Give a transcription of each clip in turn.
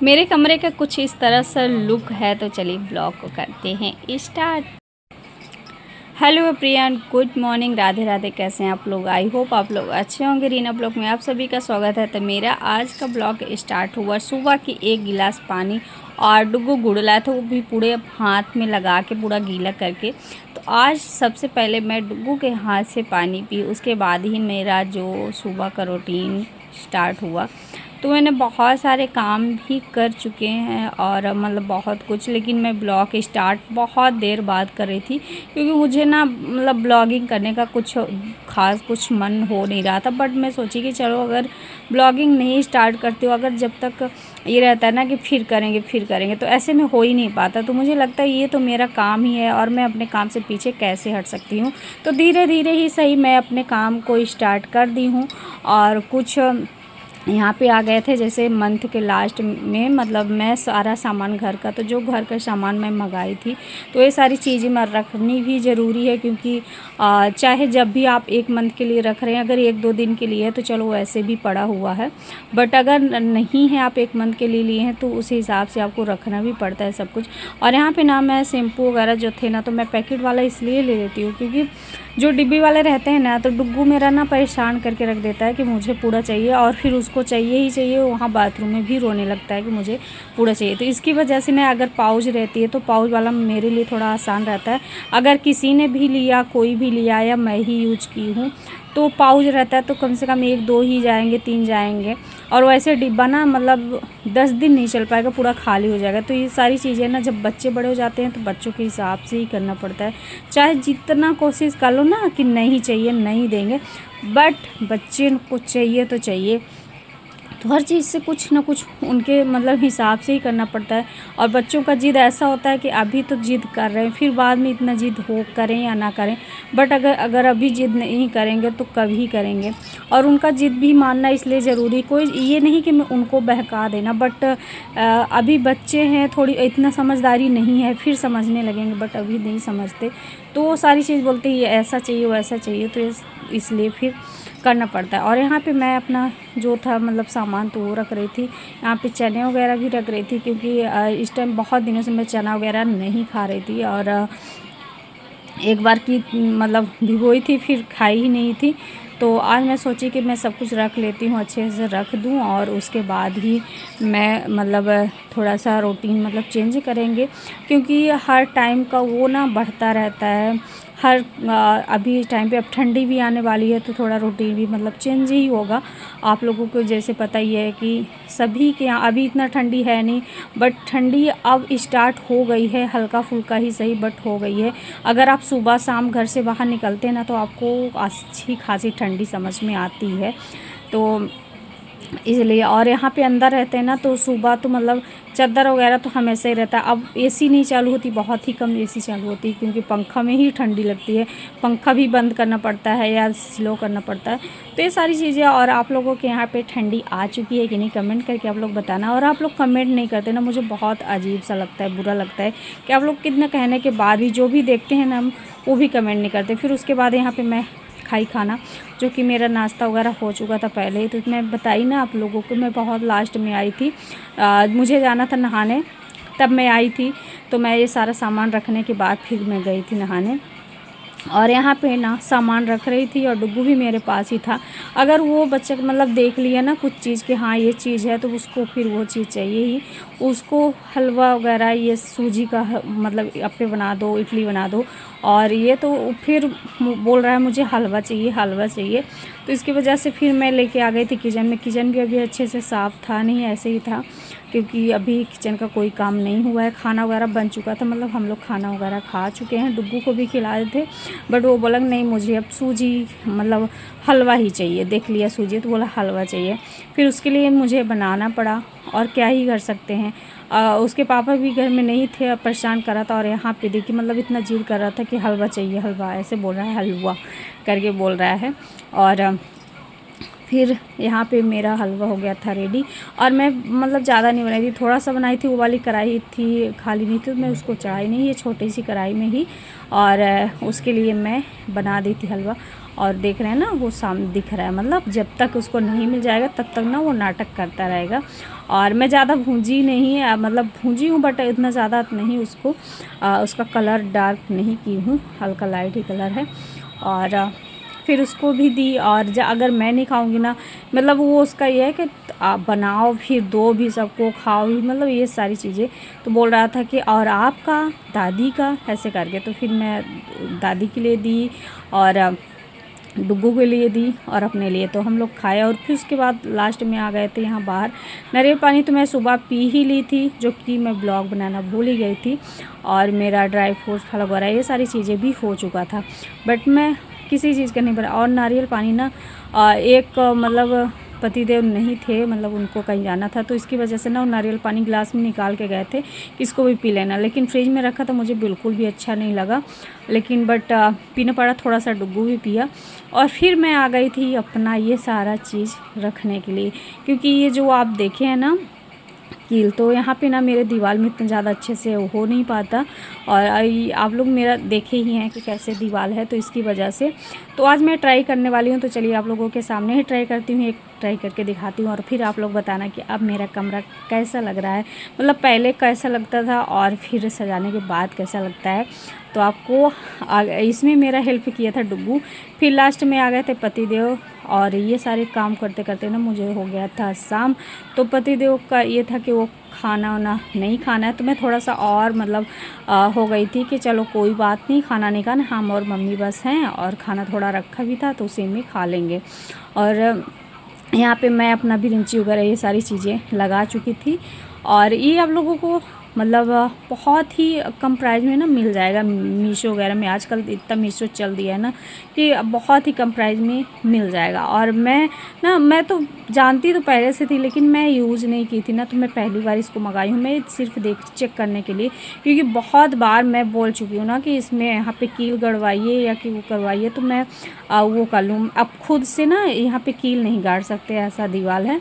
मेरे कमरे का कुछ इस तरह से लुक है, तो चलिए ब्लॉग को करते हैं start. Hello Priyan, good morning, Radhe Radhe. कैसे हैं आप लोग? आई होप आप लोग अच्छे होंगे। रीना ब्लॉग में आप सभी का स्वागत है। तो मेरा आज का ब्लॉग स्टार्ट हुआ सुबह की 1 गिलास पानी और डुगू गुड़ लाया था, वो भी पूरे हाथ में लगा के पूरा गीला करके। तो आज सबसे पहले मैं डुगू के हाथ से पानी पी, उसके बाद ही मेरा जो सुबह का रूटीन स्टार्ट हुआ। तो मैंने बहुत सारे काम भी कर चुके हैं और मतलब बहुत कुछ, लेकिन मैं ब्लॉग स्टार्ट बहुत देर बाद कर रही थी क्योंकि मुझे ना मतलब ब्लॉगिंग करने का कुछ ख़ास कुछ मन हो नहीं रहा था। बट मैं सोची कि चलो अगर ब्लॉगिंग नहीं स्टार्ट करती हो, अगर जब तक ये रहता है ना कि फिर करेंगे तो ऐसे में हो ही नहीं पाता। तो मुझे लगता है ये तो मेरा काम ही है और मैं अपने काम से पीछे कैसे हट सकती हूँ। तो धीरे धीरे ही सही मैं अपने काम को स्टार्ट कर दी हूँ। और कुछ यहाँ पे आ गए थे जैसे मंथ के लास्ट में, मतलब मैं सारा सामान घर का, तो जो घर का सामान मैं मंगाई थी तो ये सारी चीज़ें मैं रखनी भी ज़रूरी है क्योंकि चाहे जब भी आप 1 मंथ के लिए रख रहे हैं, अगर 1-2 दिन के लिए है तो चलो वैसे भी पड़ा हुआ है। बट अगर नहीं है, आप 1 मंथ के लिए लिए हैं, तो उस हिसाब से आपको रखना भी पड़ता है सब कुछ। और यहाँ पे ना मैं शैम्पू वगैरह जो थे ना, तो मैं पैकेट वाला इसलिए ले लेती हूँ क्योंकि जो डिब्बी वाले रहते हैं ना, तो डुग्गू मेरा ना परेशान करके रख देता है कि मुझे पूरा चाहिए, और फिर उसको चाहिए ही चाहिए। वहाँ बाथरूम में भी रोने लगता है कि मुझे पूरा चाहिए। तो इसकी वजह से ना, अगर पाउच रहती है तो पाउच वाला मेरे लिए थोड़ा आसान रहता है। अगर किसी ने भी लिया, कोई भी लिया या मैं ही यूज की हूँ, तो पाउच रहता है तो कम से कम 1-2 ही जाएंगे, 3 जाएंगे। और वैसे डिब्बा ना मतलब 10 दिन नहीं चल पाएगा, पूरा खाली हो जाएगा। तो ये सारी चीज़ें ना, जब बच्चे बड़े हो जाते हैं तो बच्चों के हिसाब से ही करना पड़ता है। चाहे जितना कोशिश कर लो ना कि नहीं चाहिए, नहीं देंगे, बट बच्चे को चाहिए तो चाहिए। तो हर चीज़ से कुछ ना कुछ उनके मतलब हिसाब से ही करना पड़ता है। और बच्चों का ज़िद ऐसा होता है कि अभी तो ज़िद कर रहे हैं, फिर बाद में इतना ज़िद हो करें या ना करें। बट अगर अभी ज़िद नहीं करेंगे तो कभी करेंगे। और उनका ज़िद भी मानना इसलिए ज़रूरी, कोई ये नहीं कि मैं उनको बहका देना, बट अभी बच्चे हैं, थोड़ी इतना समझदारी नहीं है, फिर समझने लगेंगे, बट अभी नहीं समझते। तो वो सारी चीज़ बोलते हैं ये ऐसा चाहिए, वैसा चाहिए, तो इसलिए फिर करना पड़ता है। और यहाँ पे मैं अपना जो था मतलब सामान तो वो रख रही थी। यहाँ पे चने वगैरह भी रख रही थी क्योंकि इस टाइम बहुत दिनों से मैं चना वगैरह नहीं खा रही थी, और एक बार की मतलब भिगोई थी, फिर खाई ही नहीं थी। तो आज मैं सोची कि मैं सब कुछ रख लेती हूँ, अच्छे से रख दूँ, और उसके बाद ही मैं मतलब थोड़ा सा रूटीन मतलब चेंज करेंगे क्योंकि हर टाइम का वो ना बढ़ता रहता है। अभी इस टाइम पे अब ठंडी भी आने वाली है, तो थोड़ा रूटीन भी मतलब चेंज ही होगा। आप लोगों को जैसे पता ही है कि सभी के यहाँ अभी इतना ठंडी है नहीं, बट ठंडी अब स्टार्ट हो गई है, हल्का फुल्का ही सही बट हो गई है। अगर आप सुबह शाम घर से बाहर निकलते हैं ना, तो आपको अच्छी खासी ठंडी समझ में आती है। तो इसलिए, और यहाँ पे अंदर रहते हैं ना, तो सुबह तो मतलब चादर वगैरह तो हमेशा ही रहता है। अब एसी नहीं चालू होती, बहुत ही कम एसी चालू होती है क्योंकि पंखा में ही ठंडी लगती है। पंखा भी बंद करना पड़ता है या स्लो करना पड़ता है। तो ये सारी चीज़ें। और आप लोगों के यहाँ पे ठंडी आ चुकी है कि नहीं, कमेंट करके आप लोग बताना। और आप लोग कमेंट नहीं करते ना, मुझे बहुत अजीब सा लगता है, बुरा लगता है कि आप लोग कितना कहने के बाद भी जो भी देखते हैं ना, वो भी कमेंट नहीं करते। फिर उसके बाद यहाँ पर मैं खाई खाना, जो कि मेरा नाश्ता वगैरह हो चुका था पहले ही। तो मैं बताई ना आप लोगों को, मैं बहुत लास्ट में आई थी, मुझे जाना था नहाने, तब मैं आई थी। तो मैं ये सारा सामान रखने के बाद फिर मैं गई थी नहाने। और यहाँ पे ना सामान रख रही थी और डुग्गू भी मेरे पास ही था। अगर वो बच्चे मतलब देख लिया ना कुछ चीज़ कि हाँ ये चीज़ है, तो उसको फिर वो चीज़ चाहिए ही। उसको हलवा वगैरह, ये सूजी का मतलब अप्पे बना दो, इडली बना दो, और ये तो फिर बोल रहा है मुझे हलवा चाहिए, हलवा चाहिए। तो इसकी वजह से फिर मैं लेके आ गई थी किचन में। किचन भी अभी अच्छे से साफ़ था नहीं, ऐसे ही था क्योंकि अभी किचन का कोई काम नहीं हुआ है। खाना वगैरह बन चुका था, मतलब हम लोग खाना वगैरह खा चुके हैं, डुग्गू को भी खिलाए थे। बट वो बोला नहीं मुझे अब सूजी मतलब हलवा ही चाहिए, देख लिया सूजी तो बोला हलवा चाहिए। फिर उसके लिए मुझे बनाना पड़ा, और क्या ही कर सकते हैं। उसके पापा भी घर में नहीं थे, परेशान कर रहा था। और यहाँ पे देखिए मतलब इतना जिद कर रहा था कि हलवा चाहिए, हलवा ऐसे बोल रहा है, हलवा करके बोल रहा है। और फिर यहाँ पे मेरा हलवा हो गया था रेडी। और मैं मतलब ज़्यादा नहीं बनाई थी, थोड़ा सा बनाई थी। वो वाली कढ़ाई थी खाली नहीं थी तो मैं उसको चढ़ाई नहीं, ये छोटी सी कढ़ाई में ही। और उसके लिए मैं बना दी थी हलवा। और देख रहे हैं ना वो सामने दिख रहा है, मतलब जब तक उसको नहीं मिल जाएगा तब तक ना वो नाटक करता रहेगा। और मैं ज़्यादा भूंजी नहीं, मतलब भूंजी हूँ बट इतना ज़्यादा नहीं उसको, उसका कलर डार्क नहीं की हूँ, हल्का लाइट ही कलर है। और फिर उसको भी दी। और अगर मैं नहीं खाऊंगी ना, मतलब वो उसका ये है कि आप बनाओ फिर दो भी, सबको खाओ भी, मतलब ये सारी चीज़ें। तो बोल रहा था कि और आपका, दादी का, ऐसे करके। तो फिर मैं दादी के लिए दी और डुग्गू के लिए दी और अपने लिए। तो हम लोग खाए और फिर उसके बाद लास्ट में आ गए थे यहाँ बाहर। नारियल पानी तो मैं सुबह पी ही ली थी, जो कि मैं ब्लॉग बनाना भूल ही गई थी। और मेरा ड्राई फ्रूट्स, फल वगैरह ये सारी चीज़ें भी हो चुका था, बट मैं किसी चीज़ का नहीं बना। और नारियल पानी ना एक मतलब पतिदेव नहीं थे, मतलब उनको कहीं जाना था, तो इसकी वजह से ना वो नारियल पानी गिलास में निकाल के गए थे कि इसको भी पी लेना। लेकिन फ्रिज में रखा तो मुझे बिल्कुल भी अच्छा नहीं लगा, लेकिन बट पीना पड़ा। थोड़ा सा डुग्गू भी पिया। और फिर मैं आ गई थी अपना ये सारा चीज़ रखने के लिए, क्योंकि ये जो आप देखे हैं ना कील, तो यहाँ पे ना मेरे दीवार में इतना ज़्यादा अच्छे से हो नहीं पाता। और आप लोग मेरा देखे ही हैं कि कैसे दीवार है, तो इसकी वजह से तो आज मैं ट्राई करने वाली हूँ। तो चलिए आप लोगों के सामने ही ट्राई करती हूँ, एक ट्राई करके दिखाती हूँ और फिर आप लोग बताना कि अब मेरा कमरा कैसा लग रहा है, मतलब पहले कैसा लगता था और फिर सजाने के बाद कैसा लगता है। तो आपको इसमें मेरा हेल्प किया था डुग्गू। फिर लास्ट में आ गए थे पतिदेव। और ये सारे काम करते करते ना मुझे हो गया था शाम। तो पतिदेव का ये था कि वो खाना वाना नहीं खाना है, तो मैं थोड़ा सा और मतलब हो गई थी कि चलो कोई बात नहीं, खाना नहीं खाना, हम और मम्मी बस हैं। और खाना थोड़ा रखा भी था तो उसी में खा लेंगे। और यहाँ पे मैं अपना बिरंची वगैरह ये सारी चीज़ें लगा चुकी थी। और ये आप लोगों को मतलब बहुत ही कम प्राइस में ना मिल जाएगा मीशो वगैरह में। आजकल इतना मीशो चल दिया है ना कि बहुत ही कम प्राइस में मिल जाएगा। और मैं तो जानती तो पहले से थी, लेकिन मैं यूज़ नहीं की थी ना, तो मैं पहली बार इसको मंगाई हूँ। मैं सिर्फ चेक करने के लिए, क्योंकि बहुत बार मैं बोल चुकी हूँ ना कि इसमें यहाँ पे कील गड़वाइए या कि वो करवाइए, तो मैं वो कर लूँ। अब खुद से ना यहाँ पे कील नहीं गाड़ सकते, ऐसा दीवार है।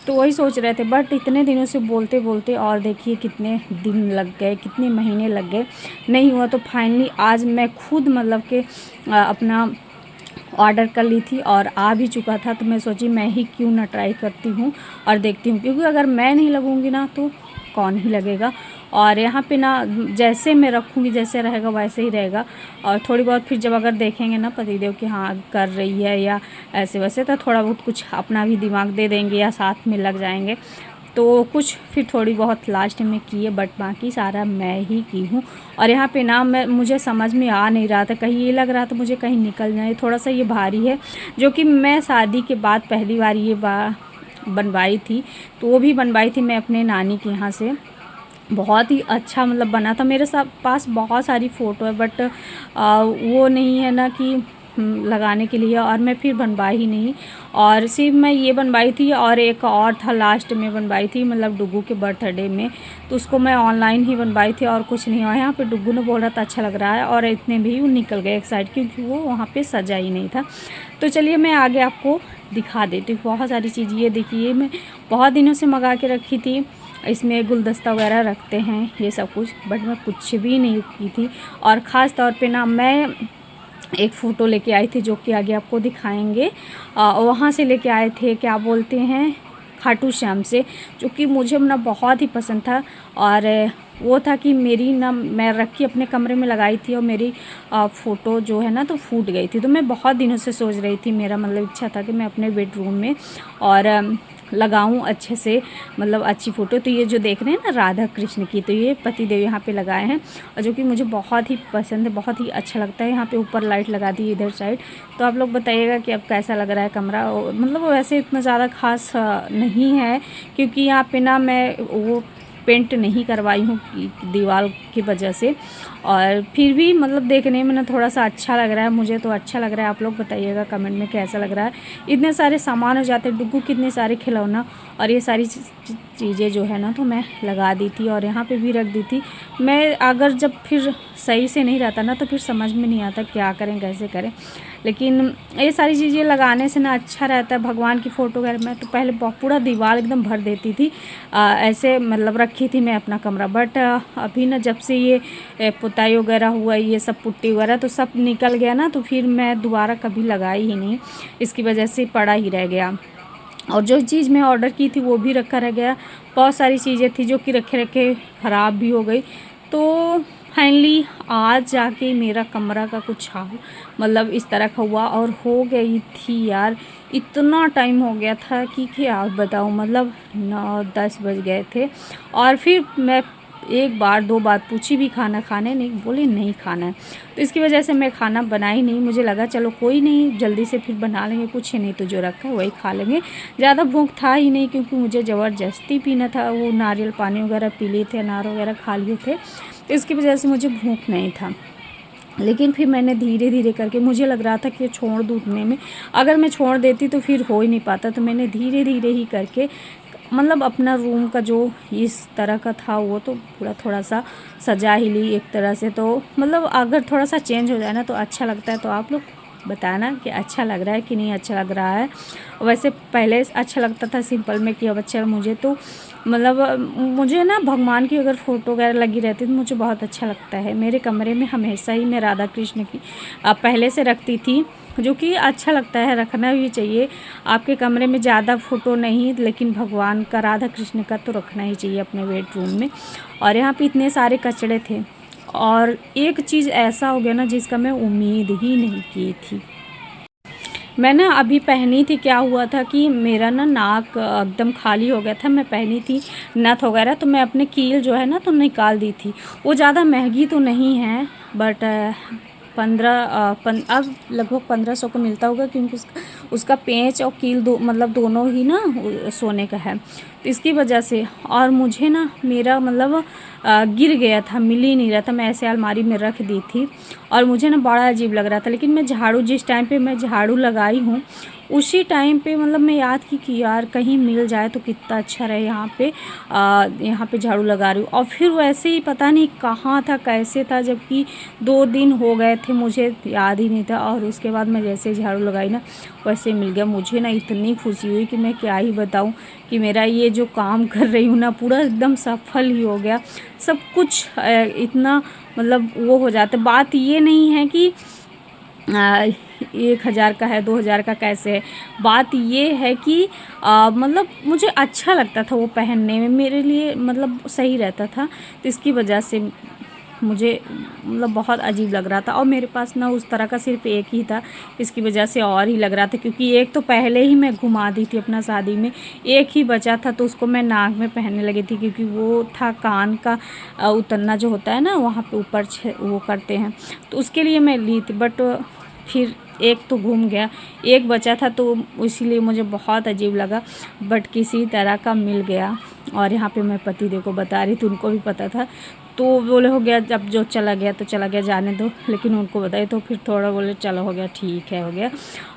तो वही सोच रहे थे, बट इतने दिनों से बोलते बोलते और देखिए कितने दिन लग गए, कितने महीने लग गए, नहीं हुआ। तो फाइनली आज मैं खुद मतलब कि अपना ऑर्डर कर ली थी और आ भी चुका था। तो मैं सोची मैं ही क्यों ना ट्राई करती हूँ और देखती हूँ, क्योंकि अगर मैं नहीं लगूँगी ना तो कौन ही लगेगा। और यहाँ पे ना जैसे मैं रखूँगी जैसे रहेगा वैसे ही रहेगा। और थोड़ी बहुत फिर जब अगर देखेंगे ना पतिदेव कि हाँ कर रही है या ऐसे वैसे, तो थोड़ा बहुत कुछ अपना भी दिमाग दे देंगे या साथ में लग जाएंगे। तो कुछ फिर थोड़ी बहुत लास्ट में की है, बट बाकी सारा मैं ही की हूँ। और यहाँ पे ना मुझे समझ में आ नहीं रहा था, कहीं ये लग रहा था मुझे कहीं निकल जाए। थोड़ा सा ये भारी है, जो कि मैं शादी के बाद पहली बार ये बनवाई थी। तो वो भी बनवाई थी मैं अपने नानी के यहाँ से। बहुत ही अच्छा मतलब बना था। मेरे पास बहुत सारी फ़ोटो है, बट वो नहीं है ना कि लगाने के लिए, और मैं फिर बनवाई ही नहीं। और सिर्फ मैं ये बनवाई थी और एक और था लास्ट में बनवाई थी, मतलब डुग्गू के बर्थडे में, तो उसको मैं ऑनलाइन ही बनवाई थी और कुछ नहीं हुआ। यहाँ पे डुग्गू ने बोल रहा था अच्छा लग रहा है, और इतने भी वो निकल गए एक साइड, क्योंकि वो वहाँ पे सजा ही नहीं था। तो चलिए मैं आगे आपको दिखा देती हूँ बहुत सारी चीज़। ये देखिए मैं बहुत दिनों से मंगा के रखी थी, इसमें गुलदस्ता वगैरह रखते हैं ये सब कुछ, बट मैं कुछ भी नहीं की थी। और ख़ास तौर पे ना मैं एक फ़ोटो लेके आई थी, जो कि आगे आपको दिखाएंगे। वहाँ से लेके आए थे, क्या बोलते हैं, खाटू श्याम से, जो कि मुझे ना बहुत ही पसंद था। और वो था कि मेरी ना मैं रखी अपने कमरे में लगाई थी और मेरी फ़ोटो जो है ना तो फूट गई थी। तो मैं बहुत दिनों से सोच रही थी, मेरा मतलब इच्छा था कि मैं अपने बेडरूम में और लगाऊं अच्छे से, मतलब अच्छी फ़ोटो। तो ये जो देख रहे हैं ना राधा कृष्ण की, तो ये पतिदेव यहाँ पे लगाए हैं, और जो कि मुझे बहुत ही पसंद है, बहुत ही अच्छा लगता है। यहाँ पे ऊपर लाइट लगा दी इधर साइड। तो आप लोग बताइएगा कि अब कैसा लग रहा है कमरा। मतलब वैसे इतना ज़्यादा खास नहीं है, क्योंकि यहाँ पे ना मैं वो पेंट नहीं करवाई हूँ दीवार की वजह से। और फिर भी मतलब देखने में ना थोड़ा सा अच्छा लग रहा है, मुझे तो अच्छा लग रहा है। आप लोग बताइएगा कमेंट में कैसा लग रहा है। इतने सारे सामान हो जाते हैं, डुग्गू कितने सारे खिलौना, और ये सारी चीज़ें जो है ना तो मैं लगा दी थी और यहाँ पे भी रख दी थी। मैं अगर जब फिर सही से नहीं रहता ना तो फिर समझ में नहीं आता क्या करें कैसे करें, लेकिन ये सारी चीज़ें लगाने से ना अच्छा रहता है। भगवान की फ़ोटो वगैरह मैं तो पहले पूरा दीवार एकदम भर देती थी, ऐसे मतलब रखी थी मैं अपना कमरा। बट अभी ना जब से ये पुताई वगैरह हुआ, ये सब पुट्टी वगैरह तो सब निकल गया ना, तो फिर मैं दोबारा कभी लगाई ही नहीं, इसकी वजह से पड़ा ही रह गया। और जो चीज़ मैं ऑर्डर की थी वो भी रखा रह गया। बहुत सारी चीज़ें थी जो कि रखे रखे ख़राब भी हो गई। तो फाइनली आज जाके मेरा कमरा का कुछ हाल मतलब इस तरह का हुआ और हो गई थी यार। इतना टाइम हो गया था कि क्या बताऊँ, मतलब 9-10 बज गए थे। और फिर मैं एक बार 2 बार पूछी भी खाना खाने, नहीं बोले नहीं खाना है। तो इसकी वजह से मैं खाना बनाई नहीं। मुझे लगा चलो कोई नहीं, जल्दी से फिर बना लेंगे, कुछ नहीं तो जो रखा है वही खा लेंगे। ज़्यादा भूख था ही नहीं क्योंकि मुझे ज़बरदस्ती पीना था, वो नारियल पानी वगैरह पी लिए थे, अनार वगैरह खा लिए थे, तो इसकी वजह से मुझे भूख नहीं था। लेकिन फिर मैंने धीरे धीरे करके, मुझे लग रहा था कि छोड़ दूँ उतने में, अगर मैं छोड़ देती तो फिर हो ही नहीं पाता। तो मैंने धीरे धीरे ही करके मतलब अपना रूम का जो इस तरह का था वो तो पूरा थोड़ा सा सजा ही ली एक तरह से। तो मतलब अगर थोड़ा सा चेंज हो जाए ना तो अच्छा लगता है। तो आप लोग बताना कि अच्छा लग रहा है कि नहीं अच्छा लग रहा है। वैसे पहले अच्छा लगता था सिंपल में कि अब अच्छा, मुझे तो मतलब मुझे ना भगवान की अगर फ़ोटो वगैरह लगी रहती तो मुझे बहुत अच्छा लगता है। मेरे कमरे में हमेशा ही मैं राधा कृष्ण की पहले से रखती थी, जो कि अच्छा लगता है, रखना भी चाहिए। आपके कमरे में ज़्यादा फ़ोटो नहीं लेकिन भगवान का, राधा कृष्ण का तो रखना ही चाहिए अपने बेडरूम में। और यहाँ पे इतने सारे कचड़े थे और एक चीज़ ऐसा हो गया ना जिसका मैं उम्मीद ही नहीं की थी। मैं ना अभी पहनी थी, क्या हुआ था कि मेरा ना नाक एकदम खाली हो गया था। मैं पहनी थी नथ वगैरह, तो मैं अपने कील जो है ना तो निकाल दी थी। वो ज़्यादा महंगी तो नहीं है बट अब लगभग 1500 का मिलता होगा क्योंकि उसका पेंच और कील मतलब दोनों ही ना सोने का है, तो इसकी वजह से। और मुझे ना मेरा मतलब गिर गया था, मिल ही नहीं रहा था। मैं ऐसे अलमारी में रख दी थी और मुझे ना बड़ा अजीब लग रहा था। लेकिन मैं झाड़ू, जिस टाइम पे मैं झाड़ू लगाई हूँ उसी टाइम पे मतलब मैं याद की कि यार कहीं मिल जाए तो कितना अच्छा रहे। यहाँ पे झाड़ू लगा रही हूँ और फिर वैसे ही पता नहीं कहाँ था कैसे था, जबकि 2 दिन हो गए थे, मुझे याद ही नहीं था। और उसके बाद मैं जैसे झाड़ू लगाई ना वैसे मिल गया। मुझे ना इतनी खुशी हुई कि मैं क्या ही बताऊँ कि मेरा ये जो काम कर रही हूँ ना पूरा एकदम सफल ही हो गया। सब कुछ इतना मतलब वो हो जाता है। बात ये नहीं है कि 1000 का है 2000 का कैसे है, बात ये है कि मतलब मुझे अच्छा लगता था वो पहनने में, मेरे लिए मतलब सही रहता था। तो इसकी वजह से मुझे मतलब बहुत अजीब लग रहा था। और मेरे पास ना उस तरह का सिर्फ एक ही था, इसकी वजह से और ही लग रहा था क्योंकि एक तो पहले ही मैं घुमा दी थी अपना शादी में, एक ही बचा था तो उसको मैं नाक में पहनने लगी थी क्योंकि वो था कान का उतरना जो होता है ना वहाँ पे ऊपर वो करते हैं, तो उसके लिए मैं ली थी। बट फिर एक तो घूम गया, एक बचा था तो इसीलिए मुझे बहुत अजीब लगा, बट किसी तरह का मिल गया। और यहाँ पे मैं पतिदेव को बता रही थी, उनको भी पता था, तो बोले हो गया, जब जो चला गया तो चला गया, जाने दो। लेकिन उनको बताई तो फिर थोड़ा बोले चलो हो गया, ठीक है हो गया।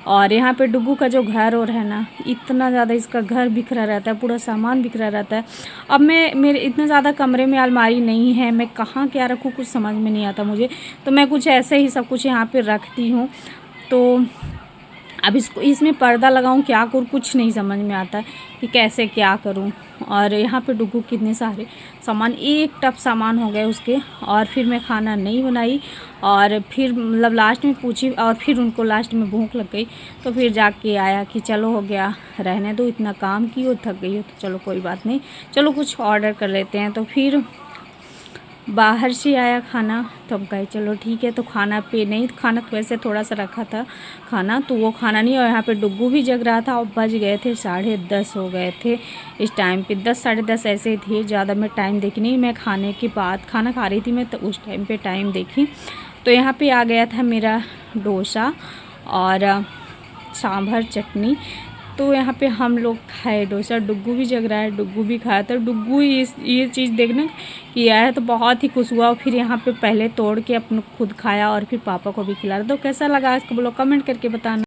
और यहाँ पे डुग्गू का जो घर और है ना, इतना ज़्यादा इसका घर बिखरा रहता है, पूरा सामान बिखरा रहता है। अब मेरे इतना ज़्यादा कमरे में अलमारी नहीं है, मैं कहाँ क्या रखूँ कुछ समझ में नहीं आता मुझे, तो मैं कुछ ऐसे ही सब कुछ यहाँ पे रखती हूँ। तो अब इसमें पर्दा लगाऊं क्या करूँ कुछ नहीं समझ में आता कि कैसे क्या करूं। और यहाँ पे डुग्गू कितने सारे सामान, एक टप सामान हो गए उसके। और फिर मैं खाना नहीं बनाई और फिर मतलब लास्ट में पूछी और फिर उनको लास्ट में भूख लग गई, तो फिर जाके आया कि चलो हो गया, रहने दो, इतना काम की हो, थक गई हो तो चलो कोई बात नहीं, चलो कुछ ऑर्डर कर लेते हैं। तो फिर बाहर से आया खाना, तो हम कहे चलो ठीक है। तो खाना पे नहीं, खाना तो वैसे थोड़ा सा रखा था खाना, तो वो खाना नहीं। और यहाँ पे डुग्गू भी जग रहा था और बज गए थे 10:30 हो गए थे इस टाइम पे, 10 10:30 ऐसे ही थे। ज़्यादा मैं टाइम देखी नहीं, मैं खाने के बाद खाना खा रही थी मैं, तो उस टाइम पे टाइम देखी। तो यहाँ पे आ गया था मेरा डोसा और सांभर चटनी। तो यहाँ पे हम लोग खाए डोसा, डुग्गू भी जग रहा है, डुग्गू भी खाया। तो डुग्गू ये चीज़ देखने किया है तो बहुत ही खुश हुआ। और फिर यहाँ पे पहले तोड़ के अपने खुद खाया और फिर पापा को भी खिलाया। तो कैसा लगा इसको बोलो कमेंट करके बताना।